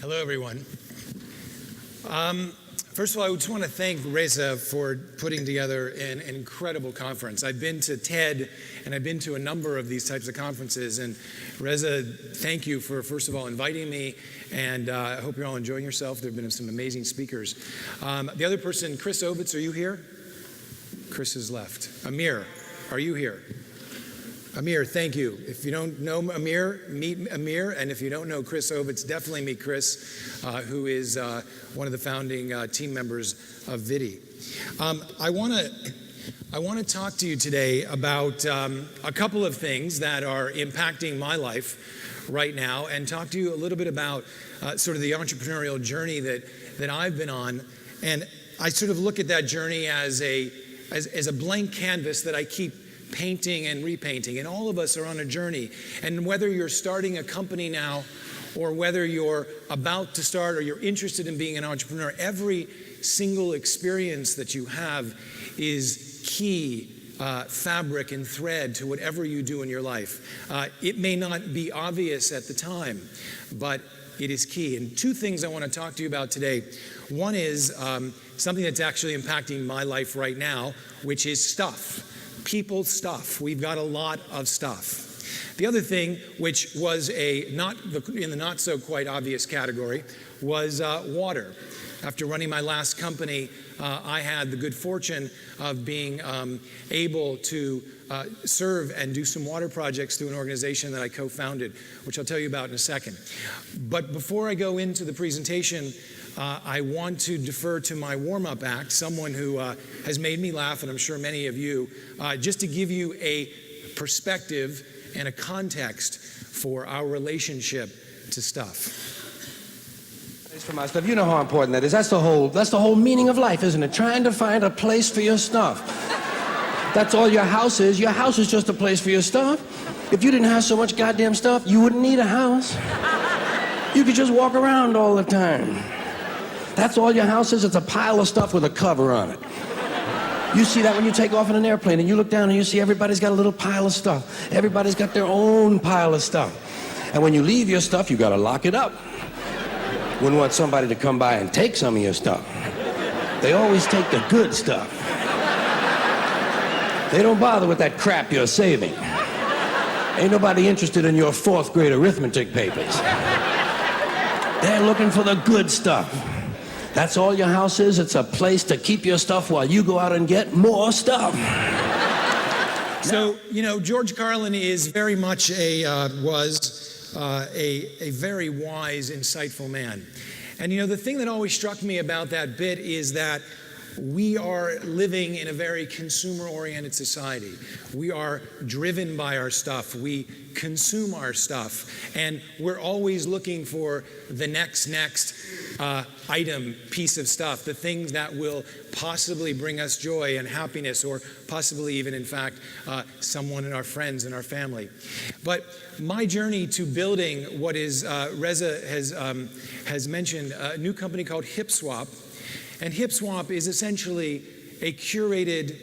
Hello, everyone. First of all, I just want to thank Reza for putting together an incredible conference. I've been to TED, and I've been to a number of these types of conferences. And Reza, thank you for, first of all, inviting me. And I hope you're all enjoying yourself. There have been some amazing speakers. The other person, Chris Ovitz, are you here? Chris has left. Amir, are you here? Amir, thank you. If you don't know Amir, meet Amir. And if you don't know Chris Ovitz, definitely meet Chris, who is one of the founding team members of VIDI. I want to talk to you today about a couple of things that are impacting my life right now, and talk to you a little bit about sort of the entrepreneurial journey that I've been on. And I sort of look at that journey as a blank canvas that I keep painting and repainting, and all of us are on a journey. And whether you're starting a company now, or whether you're about to start, or you're interested in being an entrepreneur, every single experience that you have is key fabric and thread to whatever you do in your life. It may not be obvious at the time, but it is key. And two things I want to talk to you about today. One is something that's actually impacting my life right now, which is stuff. People, stuff. We've got a lot of stuff. The other thing, which was in the not so quite obvious category, was water. After running my last company, I had the good fortune of being able to serve and do some water projects through an organization that I co-founded, which I'll tell you about in a second. But before I go into the presentation, I want to defer to my warm-up act, someone who has made me laugh, and I'm sure many of you, just to give you a perspective and a context for our relationship to stuff. For my stuff, you know how important that is. That's the whole meaning of life, isn't it? Trying to find a place for your stuff. That's all your house is. Your house is just a place for your stuff. If you didn't have so much goddamn stuff, you wouldn't need a house. You could just walk around all the time. That's all your house is. It's a pile of stuff with a cover on it. You see that when you take off in an airplane and you look down and you see everybody's got a little pile of stuff. Everybody's got their own pile of stuff. And when you leave your stuff, you got to lock it up. Wouldn't want somebody to come by and take some of your stuff. They always take the good stuff. They don't bother with that crap you're saving. Ain't nobody interested in your 4th grade arithmetic papers. They're looking for the good stuff. That's all your house is. It's a place to keep your stuff while you go out and get more stuff. So, you know, George Carlin is very much was a very wise, insightful man. And, you know, the thing that always struck me about that bit is that we are living in a very consumer-oriented society. We are driven by our stuff. We consume our stuff. And we're always looking for the next item, piece of stuff, the things that will possibly bring us joy and happiness, or possibly even, in fact, someone in our friends and our family. But my journey to building what is, Reza has mentioned, a new company called HipSwap. And HipSwap is essentially a curated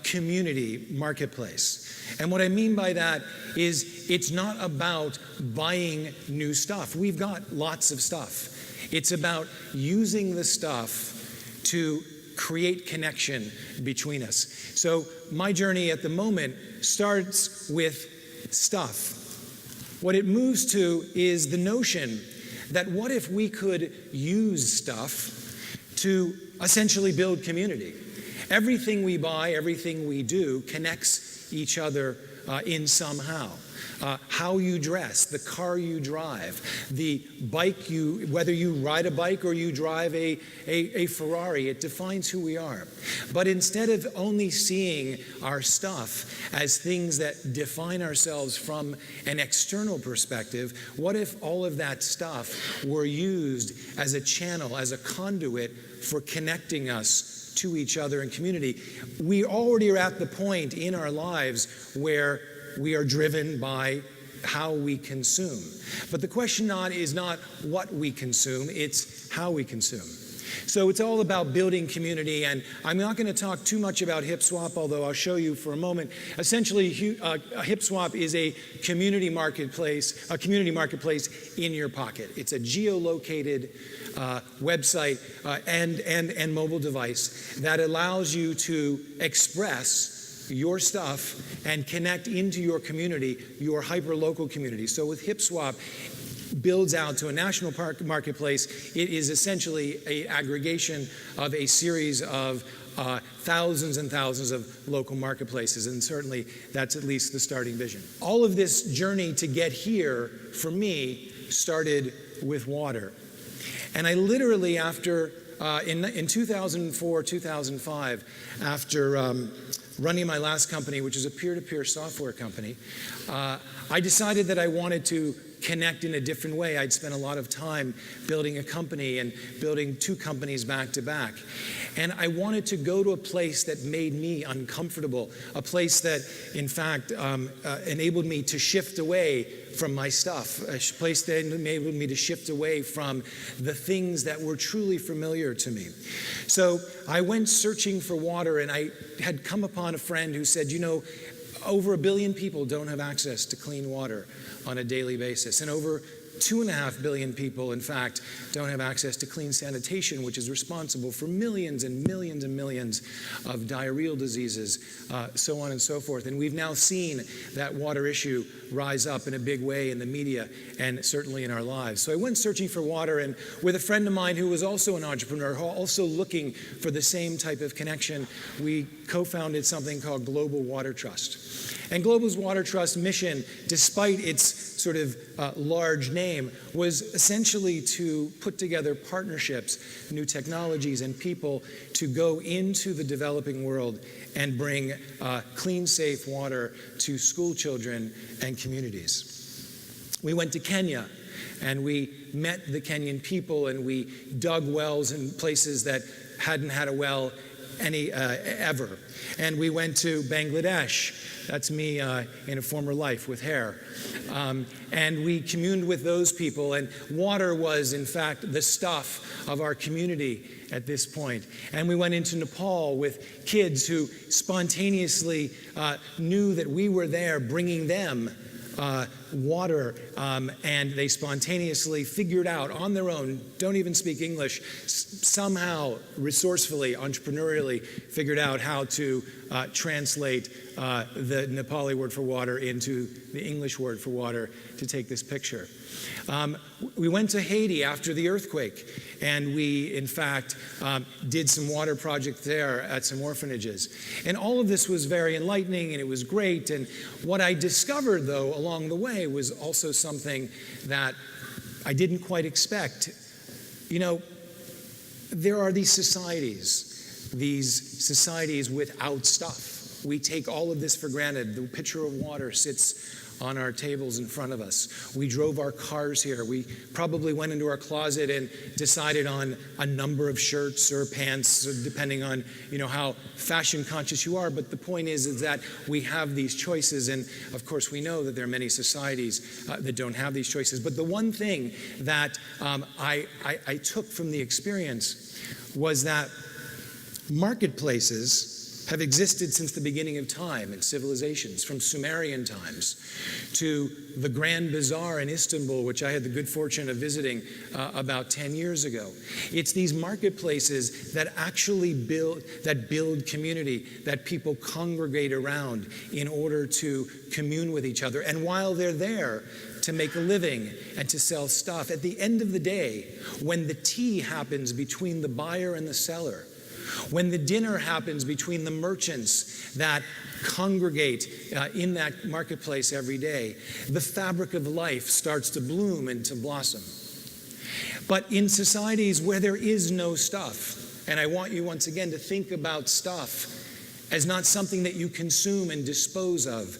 community marketplace. And what I mean by that is it's not about buying new stuff. We've got lots of stuff. It's about using the stuff to create connection between us. So my journey at the moment starts with stuff. What it moves to is the notion that what if we could use stuff to essentially build community? Everything we buy, everything we do connects each other in somehow. How you dress, the car you drive, the bike whether you ride a bike or you drive a Ferrari, it defines who we are. But instead of only seeing our stuff as things that define ourselves from an external perspective, what if all of that stuff were used as a channel, as a conduit for connecting us to each other in community? We already are at the point in our lives where we are driven by how we consume. But the question is not what we consume, it's how we consume. So it's all about building community, and I'm not going to talk too much about HipSwap, although I'll show you for a moment. Essentially, HipSwap is a community marketplace in your pocket. It's a geolocated website and mobile device that allows you to express your stuff and connect into your community, your hyper-local community. So with HipSwap, builds out to a national marketplace. It is essentially an aggregation of a series of thousands and thousands of local marketplaces, and certainly that's at least the starting vision. All of this journey to get here, for me, started with water. And I literally, after, in 2004, 2005, after running my last company, which is a peer-to-peer software company, I decided that I wanted to connect in a different way. I'd spent a lot of time building a company and building 2 companies back to back. And I wanted to go to a place that made me uncomfortable, a place that, in fact, enabled me to shift away from my stuff, a place that enabled me to shift away from the things that were truly familiar to me. So I went searching for water, and I had come upon a friend who said, you know, over 1 billion people don't have access to clean water on a daily basis, and over 2.5 billion people, in fact, don't have access to clean sanitation, which is responsible for millions and millions and millions of diarrheal diseases, so on and so forth. And we've now seen that water issue rise up in a big way in the media and certainly in our lives. So I went searching for water, and with a friend of mine who was also an entrepreneur, also looking for the same type of connection, we co-founded something called Global Water Trust. And Global Water Trust mission, despite its sort of large name, was essentially to put together partnerships, new technologies, and people to go into the developing world and bring clean, safe water to school children and communities. We went to Kenya, and we met the Kenyan people, and we dug wells in places that hadn't had a well ever. And we went to Bangladesh. That's me in a former life with hair. And we communed with those people, and water was, in fact, the stuff of our community at this point. And we went into Nepal with kids who spontaneously knew that we were there bringing them water, and they spontaneously figured out on their own, don't even speak English, somehow resourcefully, entrepreneurially figured out how to translate the Nepali word for water into the English word for water to take this picture. We went to Haiti after the earthquake, and we, in fact, did some water projects there at some orphanages. And all of this was very enlightening, and it was great. And what I discovered, though, along the way was also something that I didn't quite expect. You know, there are these societies without stuff. We take all of this for granted. The pitcher of water sits on our tables in front of us. We drove our cars here. We probably went into our closet and decided on a number of shirts or pants, depending on, you know, how fashion conscious you are. But the point is that we have these choices, and of course we know that there are many societies that don't have these choices. But the one thing that I took from the experience was that marketplaces have existed since the beginning of time in civilizations, from Sumerian times to the Grand Bazaar in Istanbul, which I had the good fortune of visiting about 10 years ago. It's these marketplaces that actually build community, that people congregate around in order to commune with each other. And while they're there to make a living and to sell stuff, at the end of the day, when the tea happens between the buyer and the seller, when the dinner happens between the merchants that congregate in that marketplace every day, the fabric of life starts to bloom and to blossom. But in societies where there is no stuff, and I want you once again to think about stuff as not something that you consume and dispose of,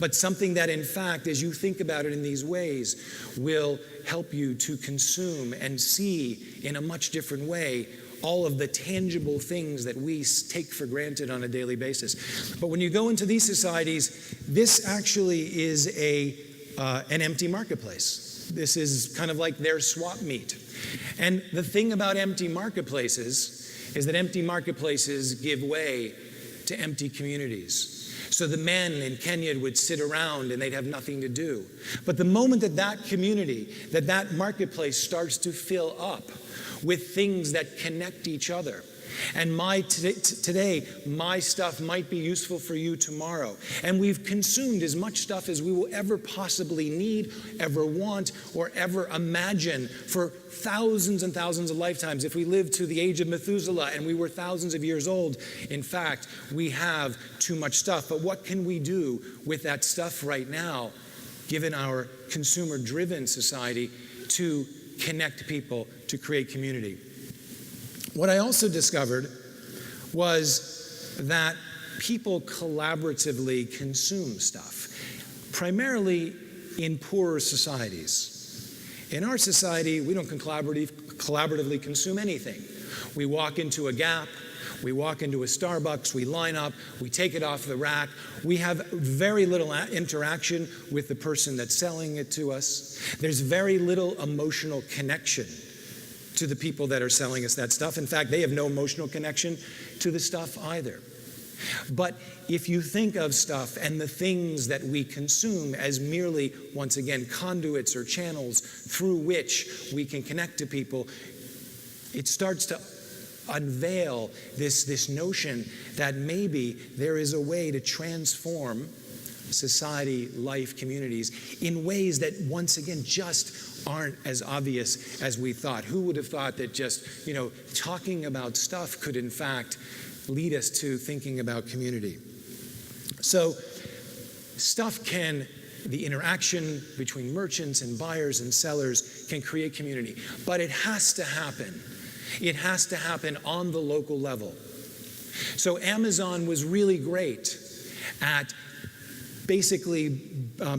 but something that, in fact, as you think about it in these ways, will help you to consume and see in a much different way all of the tangible things that we take for granted on a daily basis. But when you go into these societies, this actually is a an empty marketplace. This is kind of like their swap meet. And the thing about empty marketplaces is that empty marketplaces give way to empty communities. So the men in Kenya would sit around and they'd have nothing to do. But the moment that that community, that marketplace starts to fill up with things that connect each other, and today, my stuff might be useful for you tomorrow. And we've consumed as much stuff as we will ever possibly need, ever want, or ever imagine for thousands and thousands of lifetimes. If we lived to the age of Methuselah and we were thousands of years old, in fact, we have too much stuff. But what can we do with that stuff right now, given our consumer-driven society, to connect people, to create community? What I also discovered was that people collaboratively consume stuff, primarily in poorer societies. In our society, we don't collaboratively consume anything. We walk into a Gap, we walk into a Starbucks, we line up, we take it off the rack. We have very little interaction with the person that's selling it to us. There's very little emotional connection to the people that are selling us that stuff. In fact, they have no emotional connection to the stuff either. But if you think of stuff and the things that we consume as merely, once again, conduits or channels through which we can connect to people, it starts to unveil this notion that maybe there is a way to transform society, life, communities in ways that, once again, just aren't as obvious as we thought. Who would have thought that just, talking about stuff could in fact lead us to thinking about community? So the interaction between merchants and buyers and sellers can create community, but it has to happen. It has to happen on the local level. So Amazon was really great at basically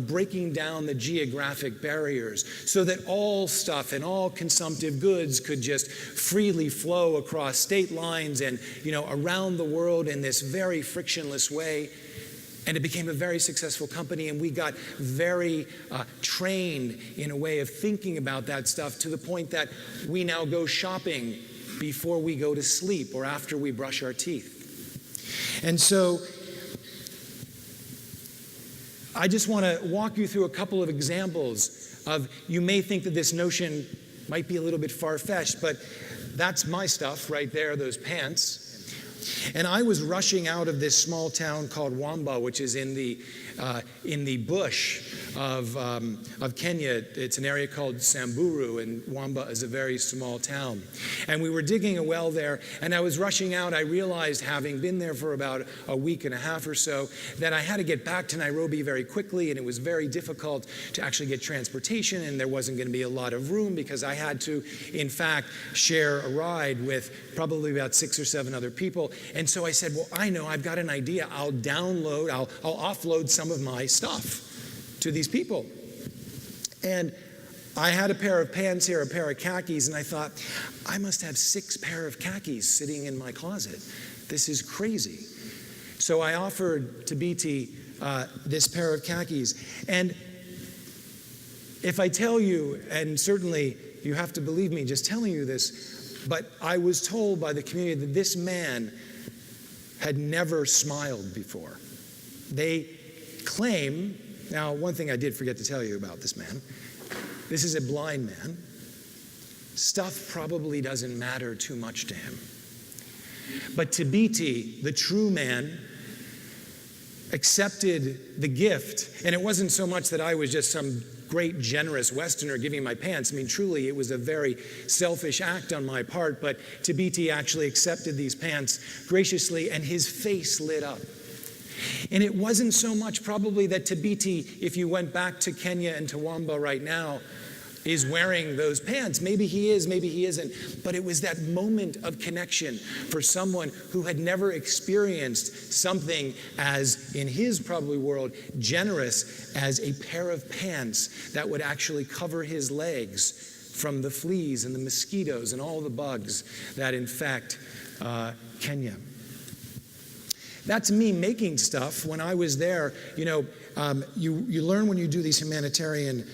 breaking down the geographic barriers so that all stuff and all consumptive goods could just freely flow across state lines and around the world in this very frictionless way. And it became a very successful company, and we got very trained in a way of thinking about that stuff to the point that we now go shopping before we go to sleep or after we brush our teeth. And so I just want to walk you through a couple of examples of, you may think that this notion might be a little bit far-fetched, but that's my stuff right there, those pants. And I was rushing out of this small town called Wamba, which is in the bush of Kenya. It's an area called Samburu, and Wamba is a very small town. And we were digging a well there, and I was rushing out. I realized, having been there for about a week and a half or so, that I had to get back to Nairobi very quickly, and it was very difficult to actually get transportation, and there wasn't going to be a lot of room because I had to, in fact, share a ride with probably about 6 or 7 other people. And so I said, well, I know, I've got an idea. I'll offload some of my stuff to these people. And I had a pair of pants here, a pair of khakis, and I thought, I must have 6 pair of khakis sitting in my closet. This is crazy. So I offered to BT this pair of khakis. And if I tell you, and certainly you have to believe me just telling you this, but I was told by the community that this man had never smiled before. They claim, now one thing I did forget to tell you about this man, this is a blind man. Stuff probably doesn't matter too much to him. But to BT, the true man, accepted the gift. And it wasn't so much that I was just some great, generous Westerner giving my pants. I mean, truly, it was a very selfish act on my part, but BT actually accepted these pants graciously, and his face lit up. And it wasn't so much probably that BT, if you went back to Kenya and to Wamba right now, is wearing those pants. Maybe he is, maybe he isn't. But it was that moment of connection for someone who had never experienced something as, in his probably world, generous as a pair of pants that would actually cover his legs from the fleas and the mosquitoes and all the bugs that infect Kenya. That's me making stuff. When I was there, you learn when you do these humanitarian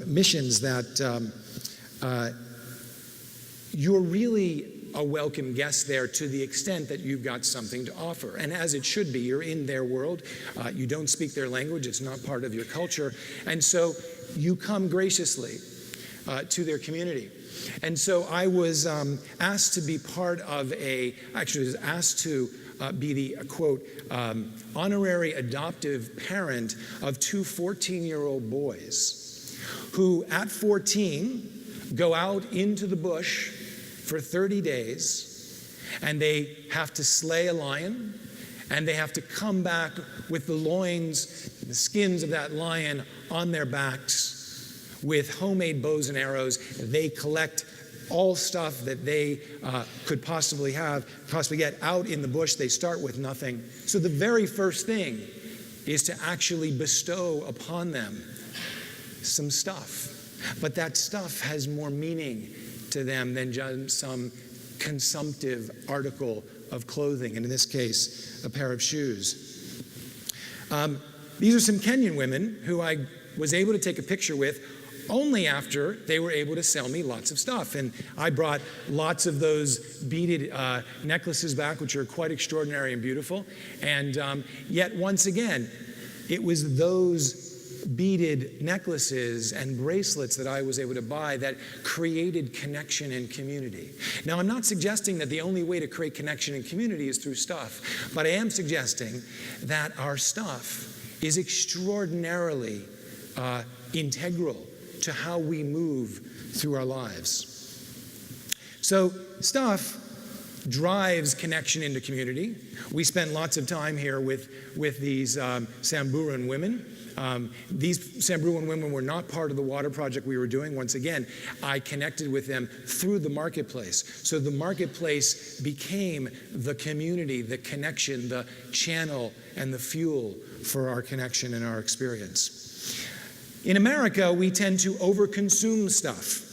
missions that you're really a welcome guest there to the extent that you've got something to offer. And as it should be, you're in their world. You don't speak their language. It's not part of your culture. And so you come graciously to their community. And so I was asked to be part of actually was asked to be the, quote, honorary adoptive parent of two 14-year-old boys who at 14 go out into the bush for 30 days, and they have to slay a lion, and they have to come back with the loins, the skins of that lion on their backs with homemade bows and arrows. They collect all stuff that they could possibly get out in the bush. They start with nothing. So the very first thing is to actually bestow upon them some stuff. But that stuff has more meaning to them than just some consumptive article of clothing, and in this case, a pair of shoes. These are some Kenyan women who I was able to take a picture with only after they were able to sell me lots of stuff. And I brought lots of those beaded necklaces back, which are quite extraordinary and beautiful. And yet, once again, it was those beaded necklaces and bracelets that I was able to buy that created connection and community. Now, I'm not suggesting that the only way to create connection and community is through stuff, but I am suggesting that our stuff is extraordinarily integral to how we move through our lives. So, stuff drives connection into community. We spent lots of time here with these Samburan women. These Samburan women were not part of the water project we were doing. Once again, I connected with them through the marketplace. So the marketplace became the community, the connection, the channel, and the fuel for our connection and our experience. In America, we tend to overconsume stuff.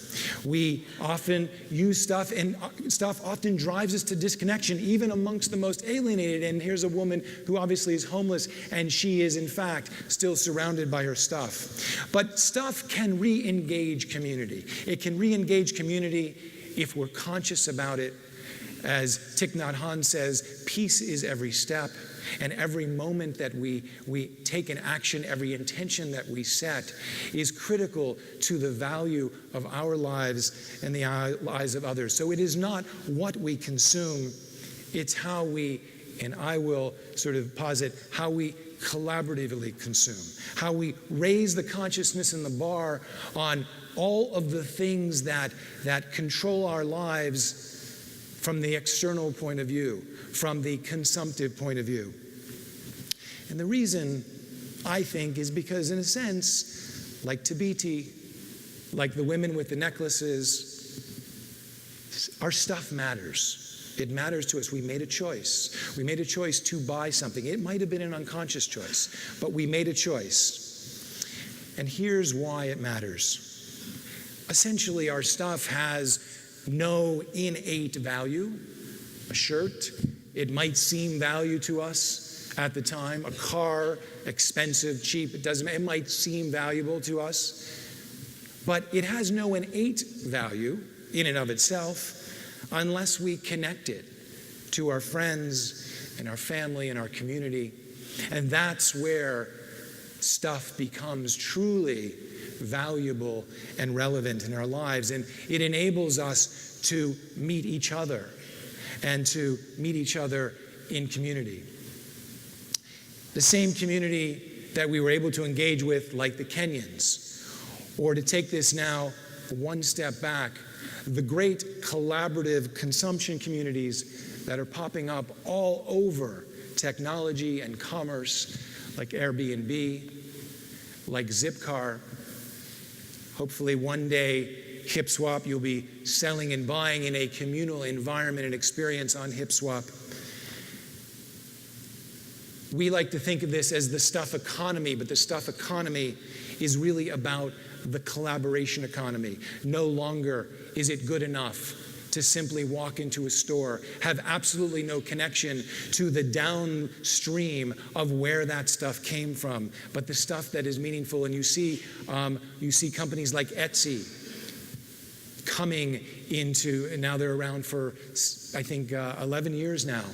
We often use stuff, and stuff often drives us to disconnection, even amongst the most alienated. And here's a woman who obviously is homeless, and she is, in fact, still surrounded by her stuff. But stuff can re-engage community. It can re-engage community if we're conscious about it. As Thich Nhat Hanh says, peace is every step, and every moment that we take an action, every intention that we set is critical to the value of our lives and the lives of others. So it is not what we consume, it's how we, and I will sort of posit, how we collaboratively consume, how we raise the consciousness and the bar on all of the things that control our lives from the external point of view, from the consumptive point of view. And the reason, I think, is because, in a sense, like Tabiti, like the women with the necklaces, our stuff matters. It matters to us. We made a choice. We made a choice to buy something. It might have been an unconscious choice, but we made a choice. And here's why it matters. Essentially, our stuff has no innate value. A shirt, it might seem value to us at the time. A car, expensive, cheap, it might seem valuable to us. But it has no innate value in and of itself unless we connect it to our friends and our family and our community. And that's where stuff becomes truly valuable and relevant in our lives. And it enables us to meet each other and to meet each other in community. The same community that we were able to engage with, like the Kenyans. Or to take this now one step back, the great collaborative consumption communities that are popping up all over technology and commerce, like Airbnb, like Zipcar. Hopefully one day, HipSwap, you'll be selling and buying in a communal environment and experience on HipSwap. We like to think of this as the stuff economy, but the stuff economy is really about the collaboration economy. No longer is it good enough to simply walk into a store, have absolutely no connection to the downstream of where that stuff came from, but the stuff that is meaningful. And you see companies like Etsy coming into, and now they're around for, I think, 11 years now.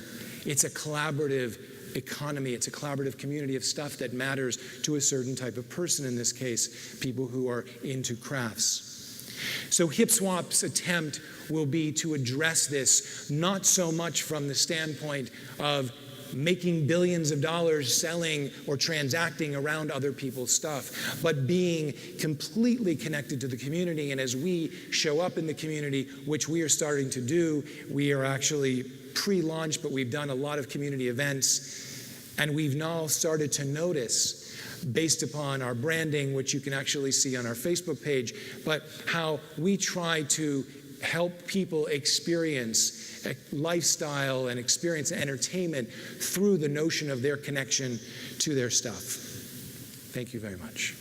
It's a collaborative economy. It's a collaborative community of stuff that matters to a certain type of person, in this case, people who are into crafts. So HipSwap's attempt will be to address this, not so much from the standpoint of making billions of dollars selling or transacting around other people's stuff, but being completely connected to the community. And as we show up in the community, which we are starting to do, we are actually pre-launch, but we've done a lot of community events, and we've now started to notice, based upon our branding, which you can actually see on our Facebook page, but how we try to help people experience a lifestyle and experience entertainment through the notion of their connection to their stuff. Thank you very much.